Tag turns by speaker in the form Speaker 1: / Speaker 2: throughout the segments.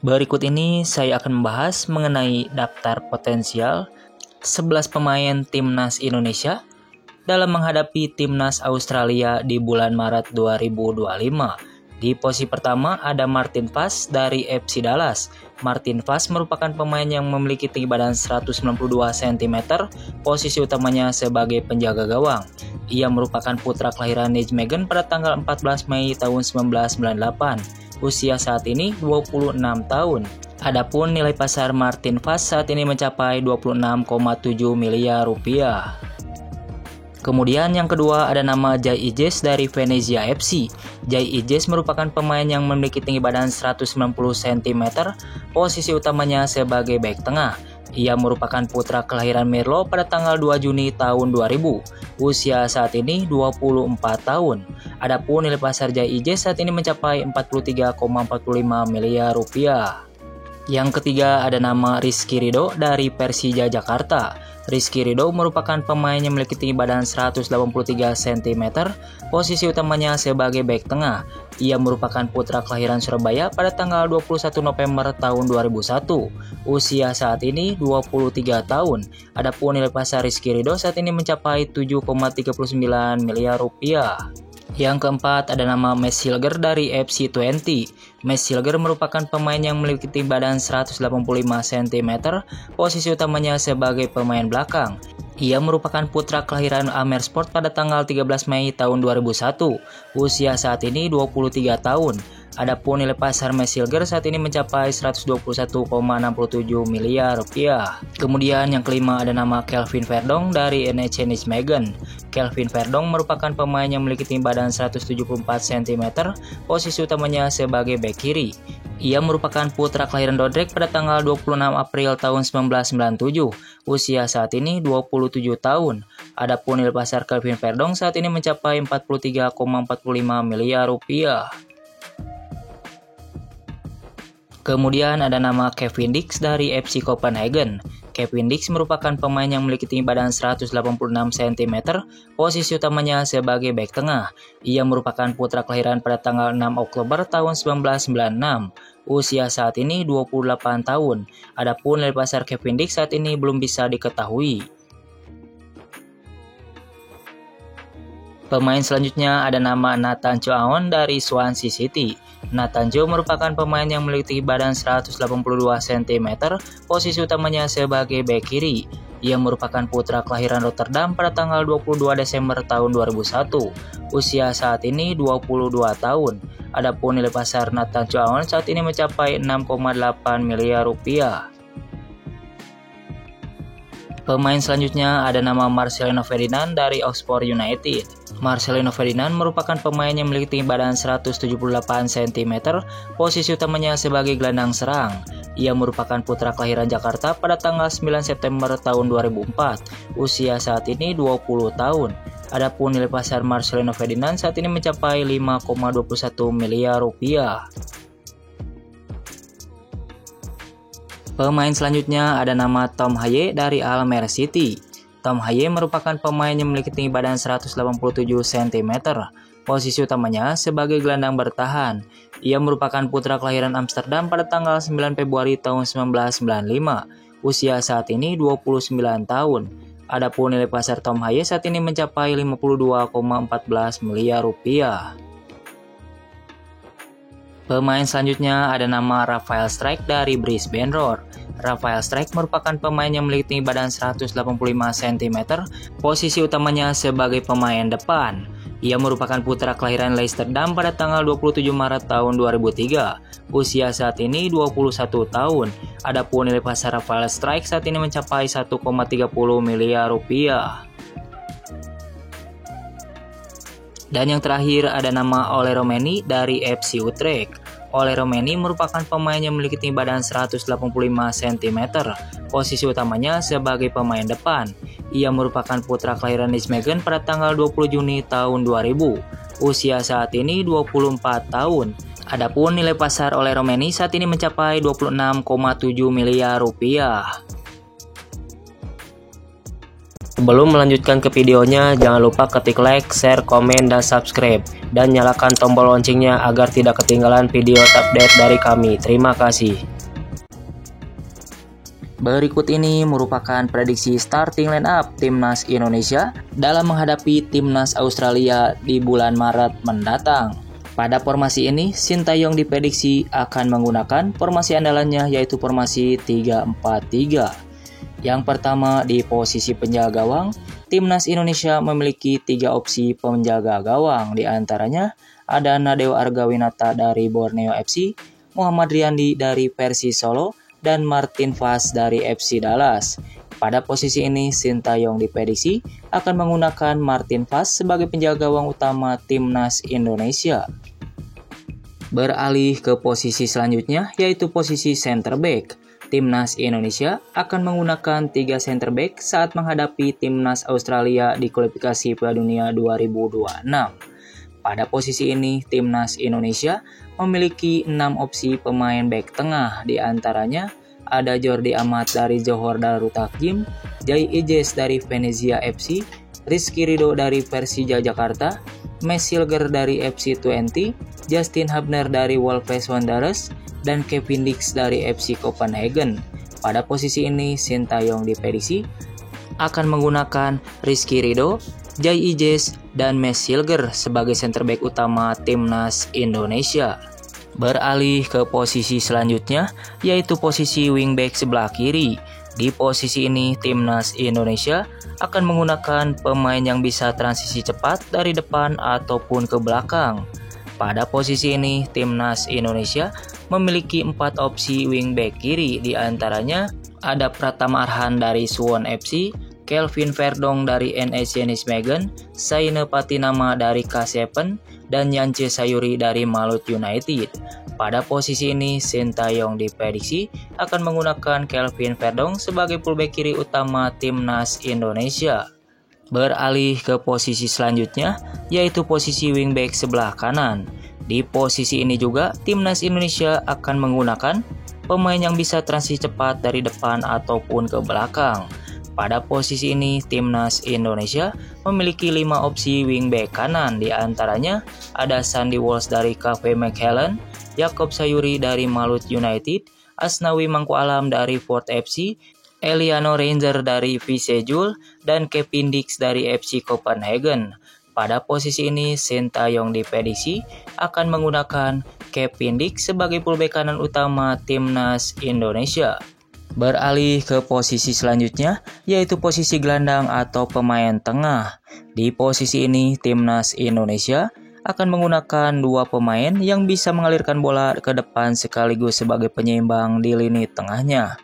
Speaker 1: Berikut ini saya akan membahas mengenai daftar potensial 11 pemain Timnas Indonesia dalam menghadapi Timnas Australia di bulan Maret 2025. Di posisi pertama ada Martin Paes dari FC Dallas. Martin Paes merupakan pemain yang memiliki tinggi badan 192 cm, posisi utamanya sebagai penjaga gawang. Ia merupakan putra kelahiran Nijmegen pada tanggal 14 Mei tahun 1998. Usia saat ini 26 tahun. Adapun nilai pasar Martin Paes saat ini mencapai 26,7 miliar rupiah. Kemudian yang kedua ada nama Jai Ijes dari Venezia FC. Jai Ijes merupakan pemain yang memiliki tinggi badan 190 cm, posisi utamanya sebagai bek tengah. Ia merupakan putra kelahiran Merlo pada tanggal 2 Juni tahun 2000. Usia saat ini 24 tahun. Adapun nilai pasar Jai Ijes saat ini mencapai 43,45 miliar rupiah. Yang ketiga ada nama Rizky Ridho dari Persija Jakarta. Rizky Ridho merupakan pemain yang memiliki tinggi badan 183 cm, posisi utamanya sebagai bek tengah. Ia merupakan putra kelahiran Surabaya pada tanggal 21 November tahun 2001. Usia saat ini 23 tahun. Adapun nilai pasar Rizky Ridho saat ini mencapai 7,39 miliar rupiah. Yang keempat ada nama Mads Hilger dari FC Twente. Mads Hilger merupakan pemain yang memiliki tinggi badan 185 cm, posisi utamanya sebagai pemain belakang. Ia merupakan putra kelahiran Amersfoort pada tanggal 13 Mei tahun 2001. Usia saat ini 23 tahun. Adapun nilai pasar Mads Hilger saat ini mencapai 121,67 miliar rupiah. Kemudian yang kelima ada nama Kelvin Verdong dari NEC Nijmegen. Kelvin Verdong merupakan pemain yang memiliki tinggi badan 174 cm, posisi utamanya sebagai bek kiri. Ia merupakan putra kelahiran Dordrecht pada tanggal 26 April tahun 1997. Usia saat ini 27 tahun. Adapun nilai pasar Kelvin Verdong saat ini mencapai 43,45 miliar rupiah. Kemudian ada nama Kevin Dix dari FC Copenhagen. Kevin Dix merupakan pemain yang memiliki tinggi badan 186 cm, posisi utamanya sebagai bek tengah. Ia merupakan putra kelahiran pada tanggal 6 Oktober tahun 1996. Usia saat ini 28 tahun. Adapun nilai pasar Kevin Dix saat ini belum bisa diketahui. Pemain selanjutnya ada nama Nathan Choaon dari Swansea City. Nathan Choaon merupakan pemain yang memiliki tinggi badan 182 cm, posisi utamanya sebagai bek kiri. Ia merupakan putra kelahiran Rotterdam pada tanggal 22 Desember tahun 2001. Usia saat ini 22 tahun. Adapun nilai pasar Nathan Choaon saat ini mencapai 6,8 miliar rupiah. Pemain selanjutnya ada nama Marcelino Ferdinand dari Oxford United. Marcelino Ferdinand merupakan pemain yang memiliki tinggi badan 178 cm, posisi utamanya sebagai gelandang serang. Ia merupakan putra kelahiran Jakarta pada tanggal 9 September tahun 2004. Usia saat ini 20 tahun. Adapun nilai pasar Marcelino Ferdinand saat ini mencapai 5,21 miliar rupiah. Pemain selanjutnya ada nama Tom Haye dari Almere City. Tom Haye merupakan pemain yang memiliki tinggi badan 187 cm. Posisi utamanya sebagai gelandang bertahan. Ia merupakan putra kelahiran Amsterdam pada tanggal 9 Februari tahun 1995. Usia saat ini 29 tahun. Adapun nilai pasar Tom Haye saat ini mencapai 52,14 miliar rupiah. Pemain selanjutnya ada nama Rafael Strijk dari Brisbane Roar. Rafael Strijk merupakan pemain yang memiliki tinggi badan 185 cm, posisi utamanya sebagai pemain depan. Ia merupakan putra kelahiran Leicesterdam pada tanggal 27 Maret tahun 2003. Usia saat ini 21 tahun. Adapun nilai pasar Rafael Strijk saat ini mencapai 1,30 miliar rupiah. Dan yang terakhir ada nama Ole Romeni dari FC Utrecht. Ole Romeni merupakan pemain yang memiliki tinggi badan 185 cm. Posisi utamanya sebagai pemain depan. Ia merupakan putra kelahiran Nijmegen pada tanggal 20 Juni tahun 2000. Usia saat ini 24 tahun. Adapun nilai pasar Ole Romeni saat ini mencapai 26,7 miliar rupiah. Sebelum melanjutkan ke videonya, jangan lupa ketik like, share, komen, dan subscribe. Dan nyalakan tombol loncengnya agar tidak ketinggalan video update dari kami. Terima kasih. Berikut ini merupakan prediksi starting line up Timnas Indonesia dalam menghadapi Timnas Australia di bulan Maret mendatang. Pada formasi ini, Sintayong diprediksi akan menggunakan formasi andalannya yaitu formasi 3-4-3. Yang pertama di posisi penjaga gawang, Timnas Indonesia memiliki 3 opsi penjaga gawang. Di antaranya ada Nadeo Argawinata dari Borneo FC, Muhammad Riyandi dari Persis Solo, dan Martin Vaz dari FC Dallas. Pada posisi ini, Sintayong diprediksi akan menggunakan Martin Vaz sebagai penjaga gawang utama Timnas Indonesia. Beralih ke posisi selanjutnya, yaitu posisi center back. Timnas Indonesia akan menggunakan 3 center back saat menghadapi Timnas Australia di kualifikasi Piala Dunia 2026. Pada posisi ini, Timnas Indonesia memiliki 6 opsi pemain back tengah. Di antaranya ada Jordi Amat dari Johor Darul Takjim, Jai Ijes dari Venezia FC, Rizky Ridho dari Persija Jakarta, Max Silger dari FC20, Justin Hubner dari Wolves Wanderers, dan Kevin Dix dari FC Copenhagen. Pada posisi ini, Sintayong diprediksi akan menggunakan Rizky Ridho, Jai Ijes, dan Max Silger sebagai center back utama Timnas Indonesia. Beralih ke posisi selanjutnya, yaitu posisi wingback sebelah kiri. Di posisi ini, Timnas Indonesia akan menggunakan pemain yang bisa transisi cepat dari depan ataupun ke belakang. Pada posisi ini, Timnas Indonesia memiliki 4 opsi wingback kiri. Di antaranya ada Pratama Arhan dari Suwon FC, Kelvin Verdong dari NEC Nijmegen, Saine Patinama dari K7, dan Yance Sayuri dari Malut United. Pada posisi ini, Sintayong diprediksi akan menggunakan Kelvin Verdong sebagai fullback kiri utama Timnas Indonesia. Beralih ke posisi selanjutnya, yaitu posisi wingback sebelah kanan. Di posisi ini juga, Timnas Indonesia akan menggunakan pemain yang bisa transisi cepat dari depan ataupun ke belakang. Pada posisi ini, Timnas Indonesia memiliki 5 opsi wingback kanan. Di antaranya ada Sandy Walsh dari KV Mechelen, Yakob Sayuri dari Malut United, Asnawi Mangkualam dari Fort FC, Eliano Ranger dari VC Jul, dan Kevin Dix dari FC Copenhagen. Pada posisi ini, Sintayong diprediksi akan menggunakan Kevin Dix sebagai fullback kanan utama Timnas Indonesia. Beralih ke posisi selanjutnya, yaitu posisi gelandang atau pemain tengah. Di posisi ini, Timnas Indonesia akan menggunakan 2 pemain yang bisa mengalirkan bola ke depan sekaligus sebagai penyeimbang di lini tengahnya.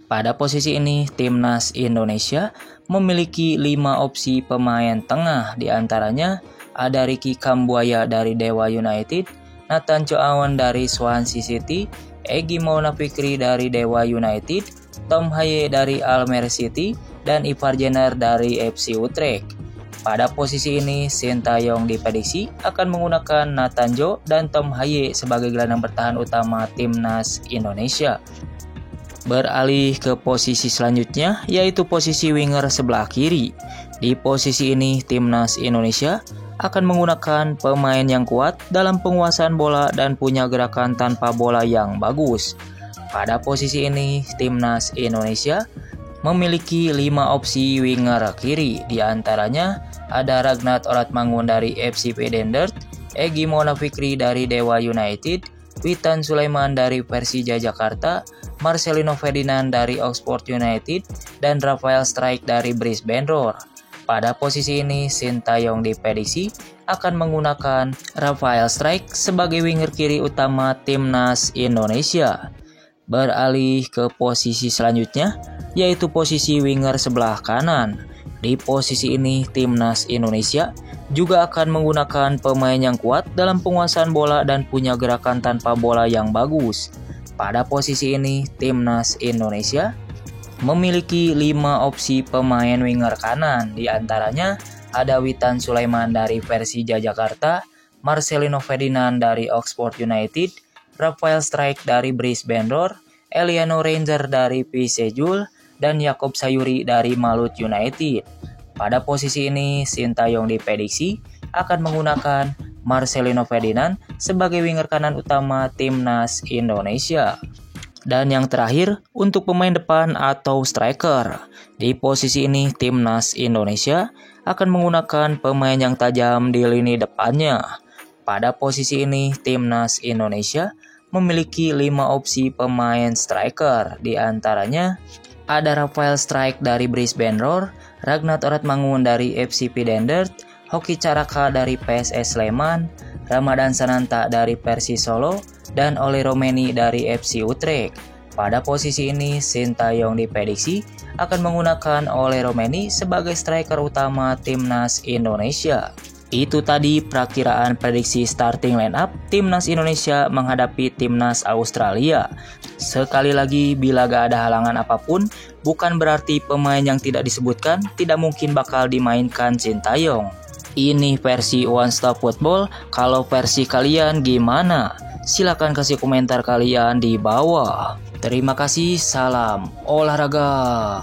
Speaker 1: Pada posisi ini, Timnas Indonesia memiliki 5 opsi pemain tengah. Di antaranya ada Ricky Kambuaya dari Dewa United, Nathan Choaon dari Swansea City, Egy Maulana Fikri dari Dewa United, Tom Haye dari Almere City, dan Ivar Jenner dari FC Utrecht. Pada posisi ini, Sintayong diprediksi akan menggunakan Nathan Jo dan Tom Haye sebagai gelandang bertahan utama Timnas Indonesia. Beralih ke posisi selanjutnya, yaitu posisi winger sebelah kiri. Di posisi ini, Timnas Indonesia akan menggunakan pemain yang kuat dalam penguasaan bola dan punya gerakan tanpa bola yang bagus. Pada posisi ini, Timnas Indonesia memiliki 5 opsi winger kiri. Di antaranya ada Ragnat Oratmangun dari FC Dendert, Egy Maulana Fikri dari Dewa United, Witan Sulaiman dari Persija Jakarta, Marcelino Ferdinand dari Oxford United, dan Rafael Strijk dari Brisbane Roar. Pada posisi ini, Sintayong diprediksi akan menggunakan Rafael Strijk sebagai winger kiri utama Timnas Indonesia. Beralih ke posisi selanjutnya, yaitu posisi winger sebelah kanan. Di posisi ini, Timnas Indonesia juga akan menggunakan pemain yang kuat dalam penguasaan bola dan punya gerakan tanpa bola yang bagus. Pada posisi ini, Timnas Indonesia memiliki 5 opsi pemain winger kanan. Di antaranya ada Witan Sulaiman dari Persija Jakarta, Marcelino Ferdinand dari Oxford United, Rafael Strijk dari Brisbane Roar, Eliano Ranger dari PC Jul, dan Yakob Sayuri dari Malut United. Pada posisi ini, Sintayong diprediksi akan menggunakan Marcelino Ferdinand sebagai winger kanan utama timnas Indonesia. Dan yang terakhir, untuk pemain depan atau striker. Di posisi ini, timnas Indonesia akan menggunakan pemain yang tajam di lini depannya. Pada posisi ini, timnas Indonesia memiliki 5 opsi pemain striker. Di antaranya, ada Rafael Strijk dari Brisbane Roar, Ragnar Oratmangun dari FCP Dendert, Hoki Caraka dari PSS Sleman, Ramadan Sananta dari Persis Solo, dan Ole Romeni dari FC Utrecht. Pada posisi ini, Sintayong diprediksi akan menggunakan Ole Romeni sebagai striker utama timnas Indonesia. Itu tadi perakiraan prediksi starting lineup timnas Indonesia menghadapi timnas Australia. Sekali lagi, bila gak ada halangan apapun, bukan berarti pemain yang tidak disebutkan tidak mungkin bakal dimainkan Sintayong. Ini versi One Stop Football. Kalau versi kalian gimana? Silahkan kasih komentar kalian di bawah. Terima kasih, salam olahraga.